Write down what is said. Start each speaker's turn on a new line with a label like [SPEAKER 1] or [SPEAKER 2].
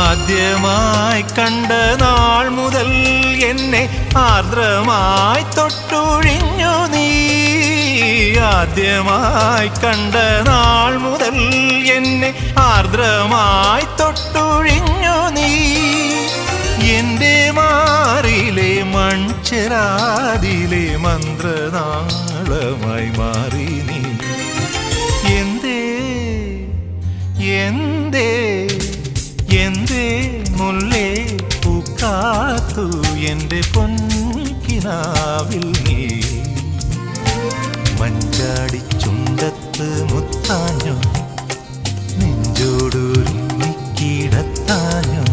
[SPEAKER 1] ആദ്യമായി കണ്ട നാൾ മുതൽ എന്നെ ആർദ്രമായി തൊട്ടുഴിഞ്ഞു നീ. ആദ്യമായി കണ്ട നാൾ മുതൽ എന്നെ ആർദ്രമായി തൊട്ടുഴിഞ്ഞു നീ. എൻ്റെ മാറിലെ മൺചെരാതിലെ മന്ത്രനാളമായി മാറി നീ. എന്തേ എന്തേ എന്തേ മുല്ലേ പൂക്കാത്തു എൻ്റെ പൊൻകിനാവിൽ നീ. മഞ്ചാടി ചുണ്ടത്ത് മുത്താഞ്ഞോ നെഞ്ചോടൊരുങ്ങിക്കിടത്താഞ്ഞോ